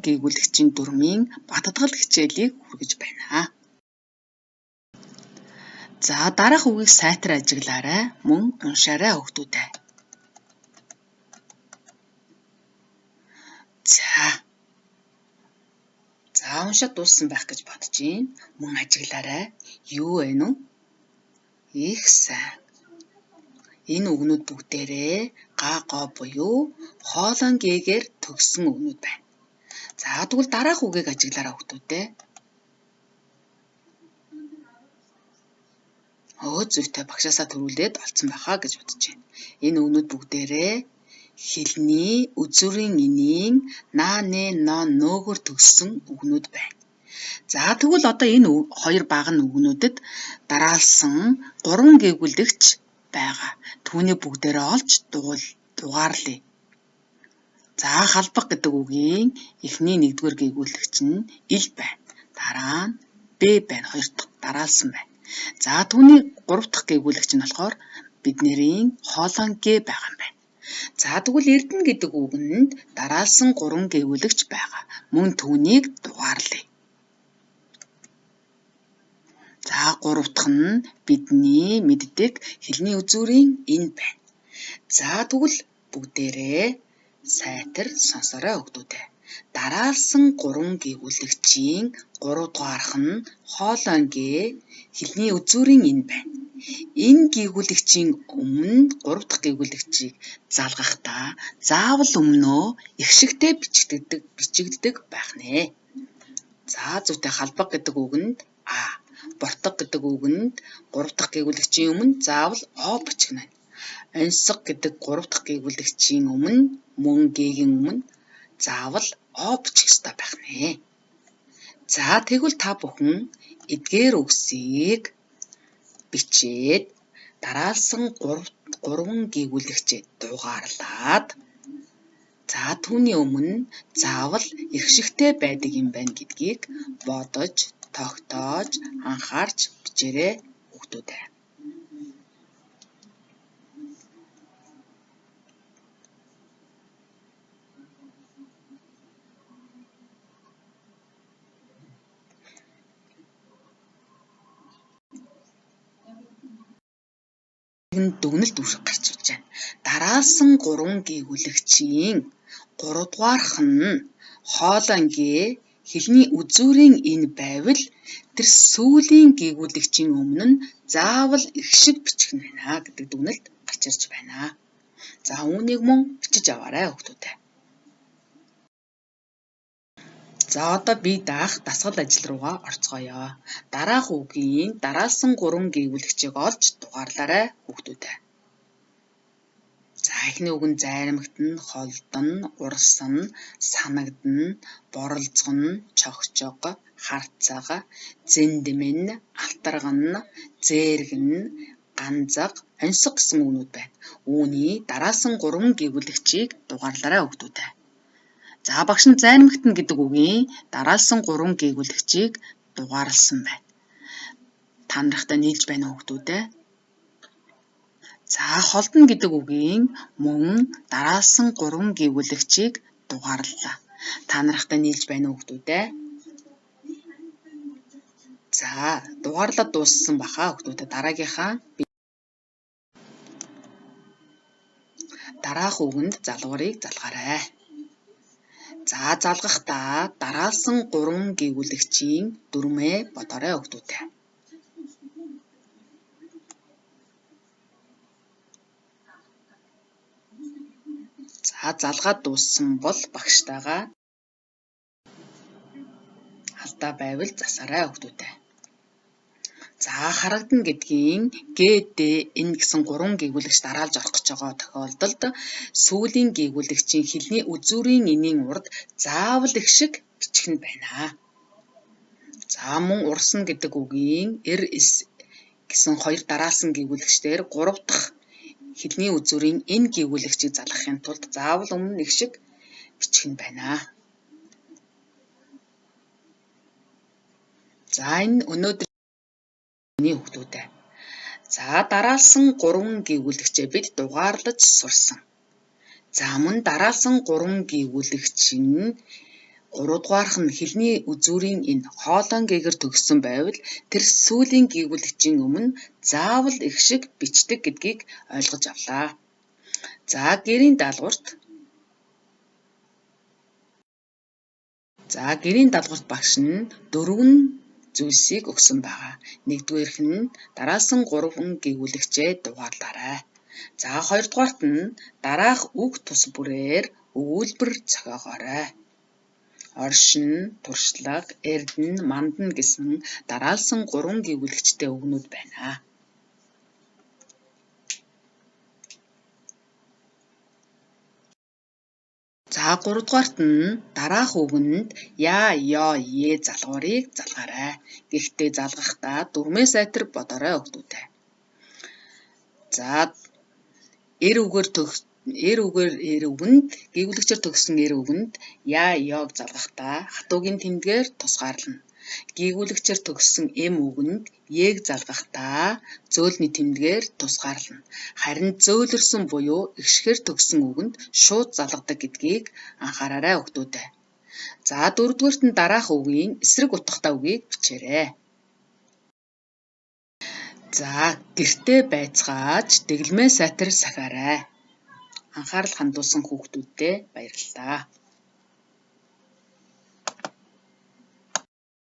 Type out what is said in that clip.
Гээгүүлэгчийн дүрмийн баттгал хичээлийг хүргэж байна. За дараах үгийг сайтар ажиглаарай, мөн уншаарай хүүхдүүдээ. За уншаад дууссан байх гэж бодож байна. Мөн ажиглаарай. Юу вэ нү? Их сайн. Энэ үгнүүд бүгдээрээ га го буюу хоолой гээгээр төгссөн үгнүүд байна. За тэгвэл дараах үгийг ажиглаарай хүүхдүүдээ. Зүйтэй багшаасаа төрүүлээд олцсон байхаа гэж бодож байна. Энэ үгнүүд бүгдээрээ хэлний үзүүрийн энийн наа нэ но нөөгөр төгссөн үгнүүд байна. За тэгвэл одоо энэ хоёр багны үгнүүдэд дараалсан 3 гээгүүлэгч байгаа. Түүний бүгдээрээ олж дугаарлая. За халбах гэдэг үгийн эхний 1-р гээгүүлэгч нь ил байна. Дараа нь б байна. 2 дахь дараалсан байна. За түүний 3 дахь гээгүүлэгч нь болохоор бидний хоолой гээ байгаа юм байна. За тэгвэл Эрдэнэ гэдэг үгэнд дараалсан 3 гээгүүлэгч байгаа. Мөн түүнийг дугаарлая. За 3 дахь нь бидний мэддэг хэлний үзүүрийн энэ байна. За тэгвэл бүгдээрээ сайтар сонсорой хүүхдүүдээ. Дараалсан 3 гээгүүлэгчийн 3 дугаарх нь хоолой гээ хэлний үзүүрийн энэ байна. Энэ гээгүүлэгчийн өмнө 3 дахь гээгүүлэгчийг залгахдаа заавал өмнөө ихшигтэй бичигддэг байх нэ. За зүйтэй халбаг гэдэг үгэнд а, бортог гэдэг үгэнд 3 дахь гээгүүлэгчийн өмнө заавал о бичгэнэ. Онцог гэдэг 3 дахь гээгүүлэгчийн өмнө мөн гээгийн өмнө заавал о бичих ёстой байх нэ. За тэгвэл та бүхэн эдгээр үгсийг бичээд дараалсан 3 гээгүүлэгчээ дугаарлаад за түүний өмнө заавал ихшигтэй байдаг юм байна гэдгийг бодож, тогтоож, анхаарч бичээрэй хүүхдүүдээ. Дүгнэлт гарч иж байна. Дараалсан 3 гээгүүлэгчийн 3 дугаарх нь хоолой гээ хэлний үзүүрийн энэ байвал тэр сүүлийн гээгүүлэгчийн өмнө нь заавал ихшиг бичих нь байна гэдэг дүгнэлт гарч ирж байна. За үүнийг мөн бичиж аваарай хүүхдүүдээ. За одоо би даах дасгал ажил руугаа орцгоё. Дараах үгийн дараалсан 3 гээгүүлэгчийг олж дугаарлаарай хүүхдүүдээ. За эхний үг нь зайрамгтна, холдно, урсна, санагдна, боролцгоно, чогчог, харцаг, зэндмэн, алтаргана, зээргэн, ганзаг, онцог гэсэн үгнүүд байна. Үүний дараалсан 3 гээгүүлэгчийг дугаарлаарай хүүхдүүдээ. За багш нь зайрамгтна гэдэг үгийн дараалсан 3 гээгүүлэгчийг дугаарласан байна. Та нартай нийлж байна уу хүүхдүүдээ? За холдно гэдэг үгийн мөн дараалсан 3 гээгүүлэгчийг дугаарлаа. Та нартай нийлж байна уу хүүхдүүдээ? За дугаарлаад дууссан баха хүүхдүүдээ. Дараагийнхаа дараах үгэнд залгуурыг залгаарай. За залгахдаа дараалсан 3 гээгүүлэгчийн дүрмээ бодоорой хүүхдүүдээ. За залгаад дууссан бол багштайгаа алдаа байвал засаарай хүүхдүүдээ. За харагдана гэдгийн ГД энэ гэсэн 3 гээгүүлэгч дараалж орох гэж байгаа тохиолдолд сүүлийн гээгүүлэгчийн хэлний үзүүрийн энийн урд заавал ихшиг бичих нь байна. За мөн урсна гэдэг үгийн РС гэсэн 2 дараалсан гээгүүлэгчдэр 3 дахь хэлний үзүүрийн энэ гээгүүлэгчийг залгахын тулд заавал өмнө ихшиг бичих нь байна. За энэ өнөөдөр хүүхдүүдээ. За дараалсан 3 гээгүүлэгчээ бид дугаарлаж сурсан. За мөн дараалсан 3 гээгүүлэгч нь Гуравдугаарх нь хэлний үзүүрийн энэ хоолойн гээгэр төгссөн байвал тэр сүүлийн гэгүүлэгчийн өмнө заавал их шиг бичдэг гэдгийг ойлгож авлаа. За гэрийн даалгаварт багш нь 4 зүйлсийг өгсөн байгаа. Нэгдүгээрх нь дараалсан 3 гэгүүлэгчээ дугаарлаарай. За хоёрдугаарт нь дараах үг тус бүрээр өгүүлбэр зохиогоорой. Оршин, туршлага, эрдэнэ, мандан гэсэн дараалсан 3 гэгүүлэгчтэй үгнүүд байна. За 3-дугаарт нь дараах үгэнд яа, ёо, е залгуурыг залгаарай. Гэхдээ залгахдаа дурмын сайтар бодоорой охтуудаа. За гэгүүлэгчээр төгссөн эр үгэнд яа, ёог залгахдаа хатуугийн тэмдгээр тусгаарлана. Гэгүүлэгчээр төгссөн эм үгэнд ег залгахдаа зөөлний тэмдгээр тусгаарлана. Харин зөөлрсөн буюу игшгээр төгссөн үгэнд шууд залгадаг гэдгийг анхаараарай охтуудаа. За 4-дүгээрт нь дараах үгийн эсрэг утгатай үгийг бичээрэй. За гэртээ байцгааж дэглэмээ сайтар сахиарай. Анхаарал хандуулсан хүүхдүүддээ баярлалаа.